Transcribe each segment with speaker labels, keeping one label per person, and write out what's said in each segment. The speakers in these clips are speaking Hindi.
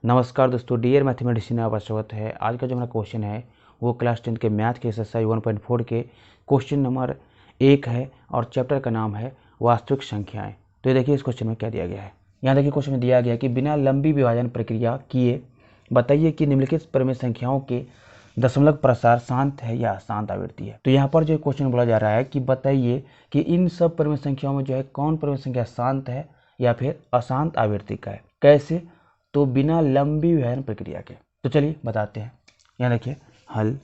Speaker 1: नमस्कार दोस्तों, डियर मैथमेटिशियन आपका स्वागत है। आज का जो हमारा क्वेश्चन है वो क्लास 10 के मैथ के एक्सरसाइज 1.4 के क्वेश्चन नंबर 1 है और चैप्टर का नाम है वास्तविक संख्याएं। तो ये देखिए इस क्वेश्चन में क्या दिया गया है। यहाँ देखिए क्वेश्चन में दिया गया कि बिना लंबी विभाजन प्रक्रिया किए बताइए कि निम्नलिखित परिमेय संख्याओं के दशमलव प्रसार शांत है या अशांत आवृत्ति है। तो यहाँ पर जो क्वेश्चन बोला जा रहा है कि बताइए कि इन सब परिमेय संख्याओं में जो है कौन परिमेय संख्या शांत है या फिर अशांत आवृत्ति का है। कैसे? तो बिना लंबी विभाजन प्रक्रिया के। तो चलिए बताते हैं। यहाँ देखिए हल।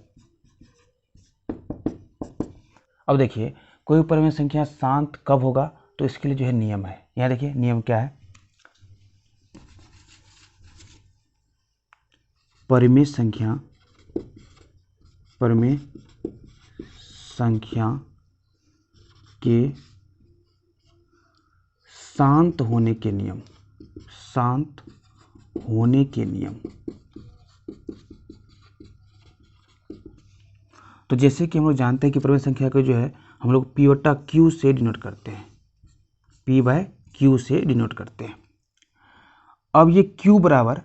Speaker 1: अब देखिए कोई परिमेय संख्या शांत कब होगा, तो इसके लिए जो है नियम है। यहाँ देखिए नियम क्या है। परिमेय संख्या के शांत होने के नियम। तो जैसे कि हम लोग जानते हैं कि परिमेय संख्या को जो है हम लोग P/Q से डिनोट करते हैं। P/Q से डिनोट करते हैं। अब ये Q बराबर,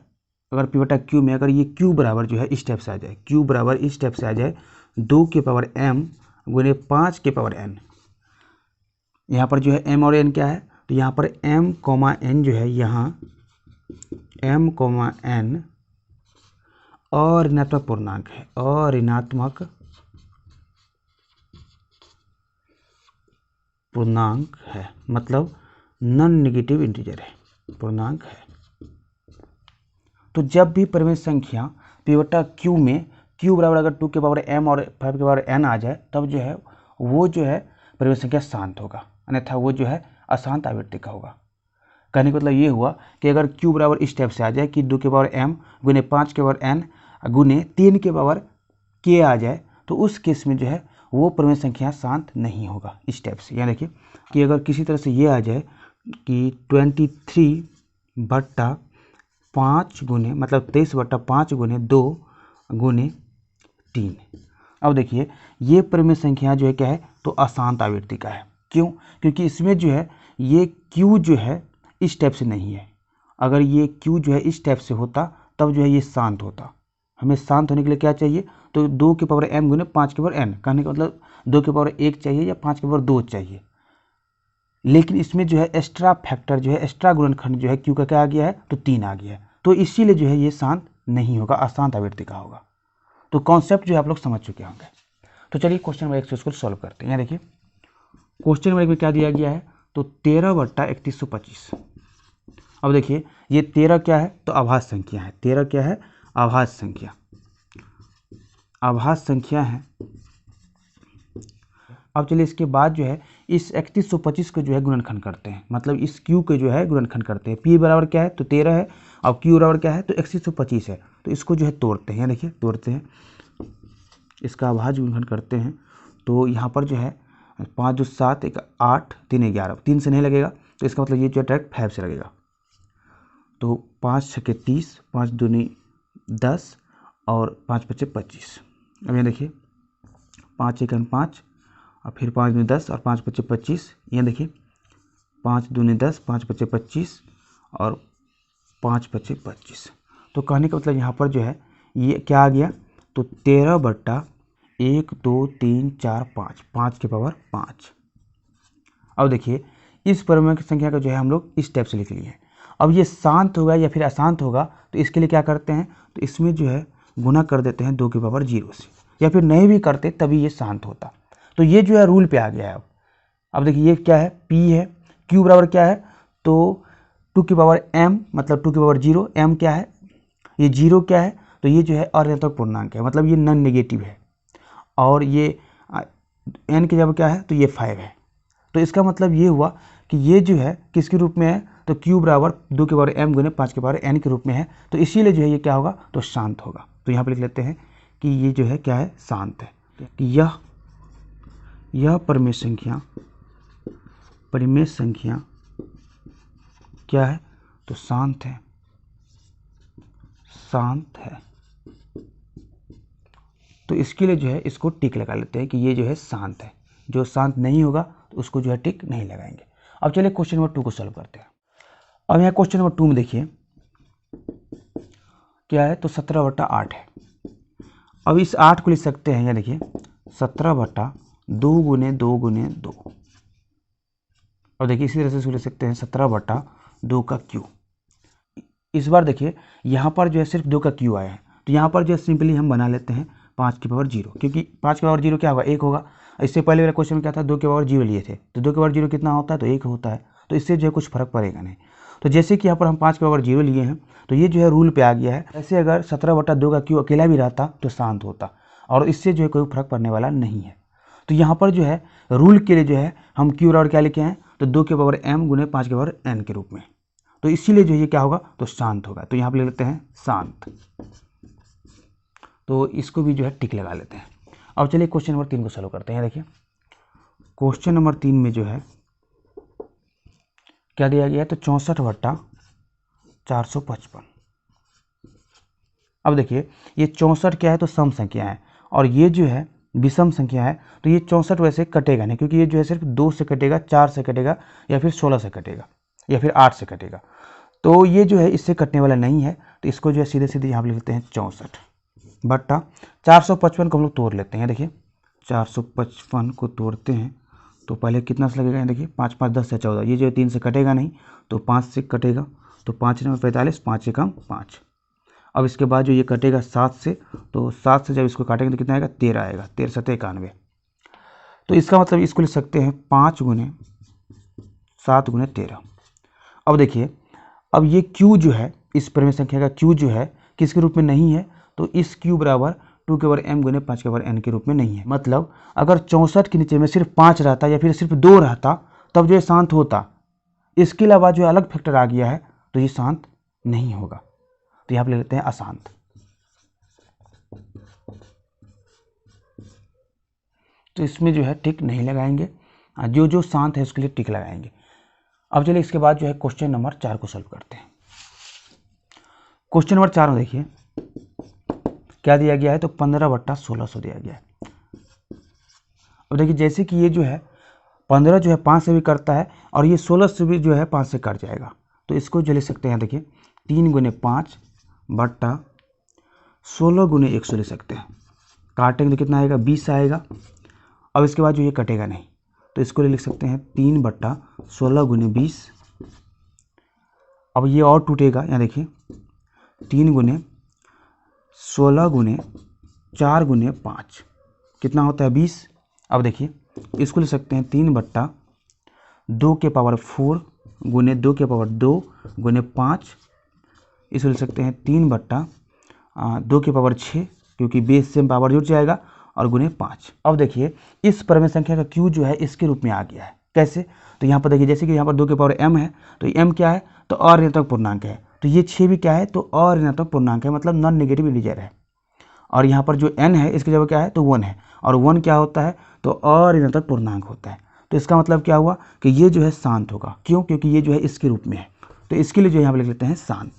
Speaker 1: अगर P/Q में अगर ये Q बराबर जो है इस टाइप से आ जाए, Q बराबर इस टाइप से आ जाए 2 के पावर m गुने 5 के पावर n। यहाँ पर जो है m और n क्या है, तो यहाँ पर m, n जो है यहाँ m, n और ऋणात्मक पूर्णांक है, और ऋणात्मक पूर्णांक है, मतलब नॉन नेगेटिव इंटीजर है, पूर्णांक है। तो जब भी परिमेय संख्या P/Q में Q बराबर अगर 2 के पावर m और 5 के पावर n आ जाए, तब जो है वो जो है परिमेय संख्या शांत होगा, अन्यथा वो जो है अशांत आवृत्ति का होगा। कहने का मतलब ये हुआ कि अगर Q बराबर इस टाइप से आ जाए कि 2 के पावर m गुने 5 के पावर n गुने 3 के पावर k आ जाए, तो उस केस में जो है वो परिमेय संख्या शांत नहीं होगा। इस टाइप से यहाँ देखिए कि अगर किसी तरह से ये आ जाए कि 23/5 गुने, मतलब 23/5 गुने 2 गुने 3। अब देखिए ये परिमेय संख्या जो है क्या है, तो अशांत आवृत्ति का है। क्यों? क्योंकि इसमें जो है ये Q जो है इस टाइप से नहीं है। अगर ये Q जो है इस टाइप से होता तब जो है ये शांत होता। हमें शांत होने के लिए क्या चाहिए, तो 2 के पावर m गुने 5 के पावर n। कहने का मतलब 2 के पावर 1 चाहिए या 5 के पावर 2 चाहिए। लेकिन इसमें जो है एक्स्ट्रा फैक्टर जो है, एक्स्ट्रा गुणनखंड जो है Q का क्या आ गया है, तो 3 आ गया है। तो इसीलिए जो है ये शांत नहीं होगा, अशांत आवृत्ति का होगा। तो कॉन्सेप्ट जो है आप लोग समझ चुके होंगे। तो चलिए क्वेश्चन नंबर 1 से इसको सॉल्व करते हैं। यहाँ देखिए क्वेश्चन नंबर 1 में क्या दिया गया है, तो 13/3125। अब देखिए ये 13 क्या है, तो आभाज्य संख्या है। 13 क्या है, आभाज्य संख्या, आभाज्य संख्या है। अब चलिए इसके बाद जो है इस 3125 को जो है गुणनखंड करते हैं, मतलब इस Q के जो है गुणनखंड करते हैं। P बराबर क्या है, तो 13 है, अब Q बराबर क्या है, तो 3125 है। तो इसको जो है तोड़ते हैं, देखिए तोड़ते हैं, इसका अभाज्य गुणनखंड करते हैं। तो यहाँ पर जो है 5 2 7 1 8 3 11, 3 से नहीं लगेगा, तो इसका मतलब ये जो डायरेक्ट 5 से लगेगा। तो 5 6 30, 5 दूनी 10 और 5 5 25। अब यहाँ देखिए 5 1 5 और फिर 5 दूनी 10 और 5 5 25। यहाँ देखिए 5 दूनी 10, 5 5 25 और 5 5 25। तो कहने का मतलब यहाँ पर जो है ये क्या आ गया, तो 13/1 2 3 4 5, 5 के पावर 5। अब देखिए इस परिमेय की संख्या का जो है हम लोग इस टाइप से लिख लिए हैं। अब ये शांत होगा या फिर अशांत होगा, तो इसके लिए क्या करते हैं, तो इसमें जो है गुना कर देते हैं 2 के पावर 0 से, या फिर नहीं भी करते तभी ये शांत होता। तो ये जो है रूल पे आ गया है। अब देखिए ये क्या है, P है, Q बराबर क्या है, तो 2 की पावर m, मतलब 2 की पावर 0, m क्या है, ये 0 क्या है, तो ये जो है अऋणात्मक पूर्णांक है, मतलब ये नॉन नेगेटिव है। और ये n की जगह क्या है, तो ये 5 है। तो इसका मतलब ये हुआ कि ये जो है किसके रूप में है, तो Q बराबर 2 के पावर m गुने 5 के पावर n के रूप में है। तो इसीलिए जो है ये क्या होगा, तो शांत होगा। तो यहाँ पर लिख लेते हैं कि ये जो है क्या है, शांत है। कि यह परिमेय संख्या क्या है, तो शांत है, शांत है। तो इसके लिए जो है इसको टिक लगा लेते हैं कि ये जो है शांत है। जो शांत नहीं होगा तो उसको जो है टिक नहीं लगाएंगे। अब चलिए क्वेश्चन नंबर 2 को सॉल्व करते हैं। अब यहाँ क्वेश्चन नंबर 2 में देखिए क्या है, तो 17/8 है। अब इस 8 को लिख सकते हैं, यहाँ देखिए 17/2 गुने 2 गुने 2। और देखिए इसी तरह से इसको लिख सकते हैं 17/2 का क्यू। इस बार देखिए यहाँ पर जो है सिर्फ 2 का क्यू आया है, तो यहाँ पर जो है सिंपली हम बना लेते हैं 5 की पावर 0, क्योंकि 5 की पावर 0 क्या होगा, 1 होगा। इससे पहले वाला क्वेश्चन में क्या था, 2 की पावर 0 लिए थे, तो 2 की पावर 0 कितना होता है, तो 1 होता है। तो इससे जो है कुछ फर्क पड़ेगा नहीं। तो जैसे कि यहाँ पर हम 5 की पावर 0 लिए हैं, तो ये जो है रूल पे आ गया है। ऐसे अगर 17/2 का क्यू अकेला भी रहता तो शांत होता, और इससे जो है कोई फर्क पड़ने वाला नहीं है। तो यहाँ पर जो है रूल के लिए जो है हम क्यू बराबर क्या लिखे हैं, तो 2 की पावर m गुने 5 की पावर n के रूप में। तो इसीलिए जो ये क्या होगा, तो शांत होगा। तो यहाँ पे ले लेते हैं शांत। तो इसको भी जो है टिक लगा लेते हैं। अब चलिए क्वेश्चन नंबर 3 को सॉल्व करते हैं। देखिए क्वेश्चन नंबर 3 में जो है क्या दिया गया है, तो 64/455। अब देखिए ये 64 क्या है, तो सम संख्या है, और ये जो है विषम संख्या है। तो ये 64 वैसे कटेगा नहीं, क्योंकि ये जो है सिर्फ 2 से कटेगा, 4 से कटेगा, या फिर 16 से कटेगा, या फिर 8 से कटेगा। तो ये जो है इससे कटने वाला नहीं है। तो इसको जो है सीधे सीधे यहाँ पे लिखते हैं 64/455 को हम लोग तोड़ लेते हैं। देखिए 455 को तोड़ते हैं तो पहले कितना से लगेगा, देखिए 5 5 10 से 14, ये जो है 3 से कटेगा नहीं, तो 5 से कटेगा, तो 5 9 45, 5 से कम 5। अब इसके बाद जो ये कटेगा 7 से, तो 7 से जब इसको काटेंगे तो कितना आएगा, 13 आएगा, 13 7 91। तो इसका मतलब इसको लिख सकते हैं 5 गुने 7 गुने 13। अब देखिए अब ये q जो है, इस परिमेय संख्या का q जो है किसके रूप में नहीं है, तो इस q बराबर 2 की पावर m गुने 5 की पावर n के रूप में नहीं है। मतलब अगर 64 के नीचे में सिर्फ 5 रहता या फिर सिर्फ 2 रहता तब जो है शांत होता। इसके अलावा जो अलग फैक्टर आ गया है तो ये शांत नहीं होगा। तो यहाँ पे ले लेते हैं अशांत। तो इसमें जो है टिक नहीं लगाएंगे, जो जो शांत है उसके लिए टिक लगाएंगे। अब चलिए इसके बाद जो है क्वेश्चन नंबर 4 को सॉल्व करते हैं। क्वेश्चन नंबर 4 में देखिए क्या दिया गया है, तो 15/1600 दिया गया है। अब देखिए जैसे कि ये जो है 15 जो है 5 से भी करता है, और ये 16 से भी जो है 5 से कट जाएगा। तो इसको जो ले सकते हैं, देखिए 3 गुने 5/16 गुने 100 ले सकते हैं। काटेंगे तो कितना आएगा, 20 आएगा। अब इसके बाद जो ये कटेगा नहीं, तो इसको लिख सकते हैं 3/16 गुने 20। अब ये और टूटेगा, यहाँ देखिए 3 गुने 16 गुने 4 गुने 5 कितना होता है, 20। अब देखिए इसको लिख सकते हैं 3/2 के पावर 4 गुने 2 के पावर 2 गुने 5। इसको लिख सकते हैं 3/2 के पावर 6, क्योंकि बेस से पावर जुड़ जाएगा, और गुने 5। अब देखिए इस परिमेय संख्या का q जो है इसके रूप में आ गया है। कैसे, तो यहाँ पर देखिए जैसे कि यहाँ पर 2 के पावर m है, तो m क्या है, तो अऋणात्मक पूर्णांक है। तो ये 6 भी क्या है, तो अऋणात्मक पूर्णांक है, मतलब नॉन नेगेटिव इंटीजर है। और यहाँ पर जो n है इसकी जगह क्या है, तो 1 है, और 1 क्या होता है, तो अऋणात्मक पूर्णांक होता है। तो इसका मतलब क्या हुआ कि ये जो है शांत होगा। क्यों, क्योंकि ये जो है इसके रूप में है। तो इसके लिए जो यहाँ पर लिख लेते हैं शांत,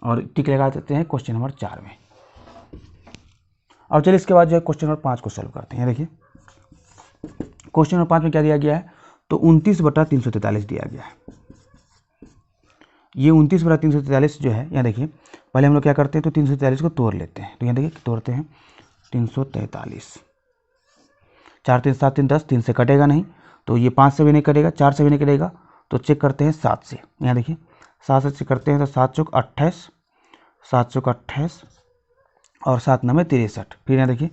Speaker 1: और टिक लगा देते हैं क्वेश्चन नंबर 4 में। अब चलिए इसके बाद जो है क्वेश्चन नंबर 5 को सॉल्व करते हैं। देखिए क्वेश्चन नंबर 5 में क्या दिया गया है, तो 29/343 दिया गया है। ये 29/343 जो है, यहाँ देखिए पहले हम लोग क्या करते हैं, तो 343 को तोड़ लेते हैं। तो यहाँ देखिए तोड़ते हैं 343, 4 3 7 3 10, 3 से कटेगा नहीं, तो ये 5 से भी नहीं कटेगा, 4 से भी नहीं कटेगा, तो चेक करते हैं 7 से। यहाँ देखिए 7 से चेक करते हैं, तो 7 चौक 28, 7 चौक 28, और 7 9 63। फिर यहाँ देखिए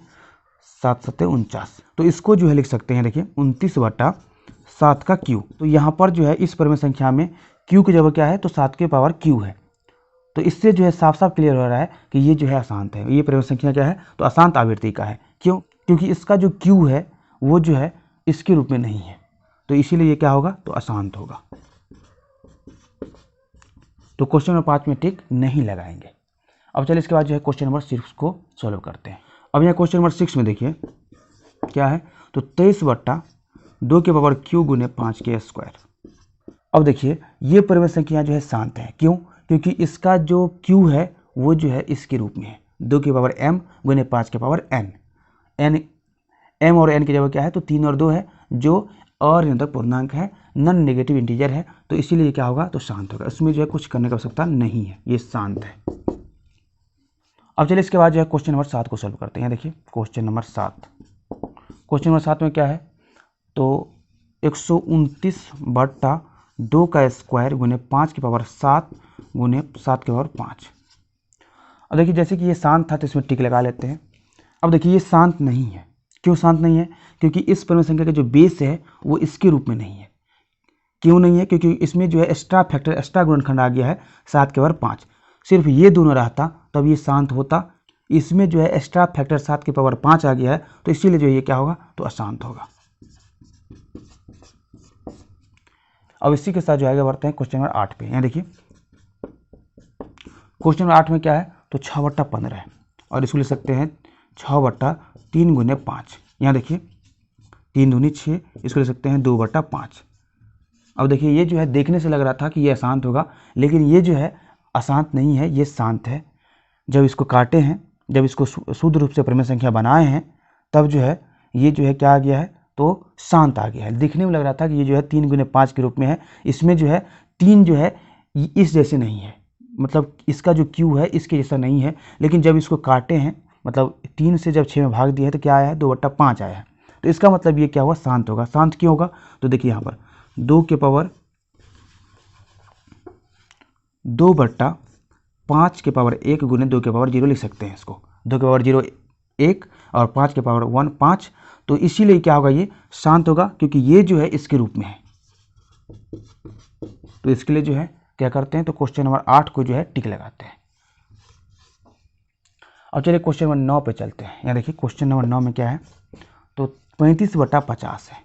Speaker 1: 7 7 49। तो इसको जो है लिख सकते हैं, देखिए 29/7 का q। तो यहाँ पर जो है इस परिमेय संख्या में q की जगह क्या है, तो 7 के पावर q है। तो इससे जो है साफ साफ क्लियर हो रहा है कि ये जो है अशांत है। ये परिमेय संख्या क्या है, तो अशांत आवृत्ति का है। क्यों, क्योंकि इसका जो q है वो जो है इसके रूप में नहीं है, तो इसीलिए ये क्या होगा, तो अशांत होगा। तो क्वेश्चन नंबर 5 में टिक नहीं लगाएंगे। अब चलिए इसके बाद जो है क्वेश्चन नंबर 6 को सॉल्व करते हैं। अब यहाँ क्वेश्चन नंबर 6 में देखिए क्या है, तो 23/2 के पावर q गुने 5 के स्क्वायर। अब देखिए ये परिमेय संख्या जो है शांत है। क्यों, क्योंकि इसका जो q है वो जो है इसके रूप में है, 2 के पावर m गुने 5 के पावर n। m और n की जगह क्या है, तो 3 और 2 है, जो अऋणात्मक पूर्णांक है, नॉन नेगेटिव इंटीजर है, तो इसीलिए क्या होगा, तो शांत होगा, उसमें जो है कुछ करने की आवश्यकता नहीं है, ये शांत है। अब चलिए इसके बाद जो है क्वेश्चन नंबर 7 को सॉल्व करते हैं। देखिए क्वेश्चन नंबर 7, क्वेश्चन नंबर 7 में क्या है, तो 129/2 का स्क्वायर गुने 5 की पावर 7 गुने 7 की पावर 5। अब देखिए जैसे कि ये शांत था तो इसमें टिक लगा लेते हैं। अब देखिए ये शांत नहीं है, क्यों शांत नहीं है, क्योंकि इस परिमेय संख्या का जो बेस है वो इसके रूप में नहीं है। क्यों नहीं है, क्योंकि इसमें जो है एक्स्ट्रा फैक्टर, एक्स्ट्रा गुणनखंड आ गया है 7 के पावर 5। सिर्फ ये दोनों रहता तब ये शांत होता, इसमें जो है एक्स्ट्रा फैक्टर 7 की पावर 5 आ गया है, तो इसीलिए जो ये क्या होगा, तो अशांत होगा। अब इसी के साथ जो आगे बढ़ते हैं क्वेश्चन नंबर 8 पे। यहाँ देखिए क्वेश्चन नंबर 8 में क्या है, तो 6/15 है, और इसको लिख सकते हैं 6/3 गुने 5। यहाँ देखिए 3 दूनी 6, इसको लिख सकते हैं 2/5। अब देखिए ये जो है देखने से लग रहा था कि ये अशांत होगा, लेकिन ये जो है अशांत नहीं है, ये शांत है। जब इसको काटे हैं, जब इसको शुद्ध रूप से परिमेय संख्या बनाए हैं, तब जो है ये जो है क्या आ गया है, तो शांत आ गया है। दिखने में लग रहा था कि ये जो है 3 गुने 5 के रूप में है, इसमें जो है 3 जो है इस जैसे नहीं है, मतलब इसका जो क्यू है इसके जैसा नहीं है, लेकिन जब इसको काटे हैं, मतलब 3 से जब 6 में भाग दिया है तो क्या आया है, 2/5 आया है। तो इसका मतलब ये क्या हुआ, शांत होगा। शांत क्यों होगा, तो देखिए यहाँ पर 2/5 के पावर 1 गुने 2 के पावर 0 लिख सकते हैं इसको। 2 के पावर 0 1 और 5 के पावर 1 5, तो इसीलिए क्या होगा, ये शांत होगा, क्योंकि ये जो है इसके रूप में है। तो इसके लिए जो है क्या करते हैं, तो क्वेश्चन नंबर 8 को जो है टिक लगाते हैं। अब चलिए क्वेश्चन नंबर 9 पे चलते हैं। यहाँ देखिए क्वेश्चन नंबर 9 में क्या है, तो 35/50 है।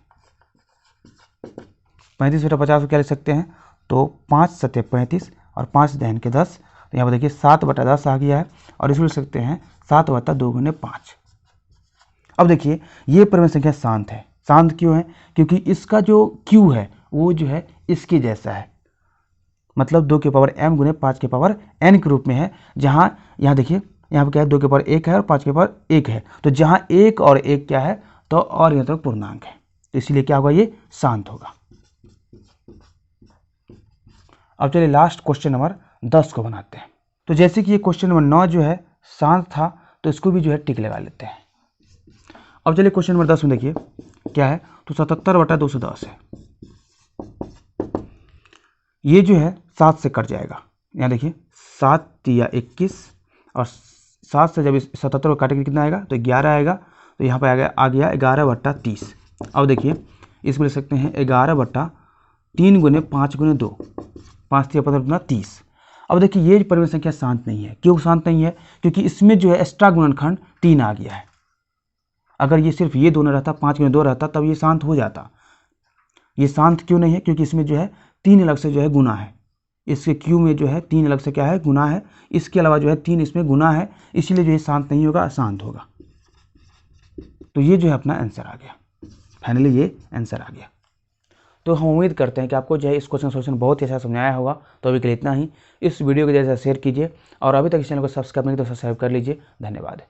Speaker 1: 35/50 को क्या लिख सकते हैं, तो 5 सत्य 35 और 5 दहन के 10, तो यहाँ पर देखिए 7/10 आ गया है, और इसको लिख सकते हैं 7/2 गुने 5। अब देखिए ये परिमेय संख्या शांत है। शांत क्यों है, क्योंकि इसका जो क्यू है वो जो है इसके जैसा है, मतलब 2 के पावर m गुने 5 के पावर n के रूप में है। जहाँ यहाँ देखिए यहाँ पर क्या है, 2 के पावर 1 है और 5 के पावर 1 है, तो जहाँ 1 और 1 क्या है, तो और यहाँ तक पूर्णांक है, तो इसलिए क्या होगा, ये शांत होगा। अब चलिए लास्ट क्वेश्चन नंबर 10 को बनाते हैं। तो जैसे कि ये क्वेश्चन नंबर 9 जो है शांत था, तो इसको भी जो है टिक लगा लेते हैं। अब चलिए क्वेश्चन नंबर 10 में देखिए क्या है, तो 77/210 है। ये जो है 7 से कट जाएगा। यहाँ देखिए 7 या 21, और 7 से जब 77 को काटेंगे कितना आएगा, तो 11 आएगा, तो यहाँ पर आ गया 11/30। अब देखिए इसको लिख सकते हैं 11/3 गुने 5 गुने 2, 5 3 15 30। अब देखिए ये परिमेय संख्या शांत नहीं है। क्यों शांत नहीं है, क्योंकि इसमें जो है एक्स्ट्रा गुणनखंड 3 आ गया है। अगर ये सिर्फ ये दोनों रहता, 5 गुने 2 रहता, तब ये शांत हो जाता। ये शांत क्यों नहीं है, क्योंकि इसमें जो है 3 अलग से जो है गुना है, इसके क्यू में जो है 3 अलग से क्या है, गुना है। इसके अलावा जो है 3 इसमें गुना है, इसीलिए जो है शांत नहीं होगा, अशांत होगा। तो ये जो है अपना आंसर आ गया, फाइनली ये आंसर आ गया। तो हम उम्मीद करते हैं कि आपको जो है इस क्वेश्चन सोल्यूशन बहुत ही अच्छा समझाया होगा। तो अभी के लिए इतना ही। इस वीडियो को जैसा शेयर कीजिए, और अभी तक इस चैनल को सब्सक्राइब नहीं तो सब्सक्राइब कर लीजिए। धन्यवाद।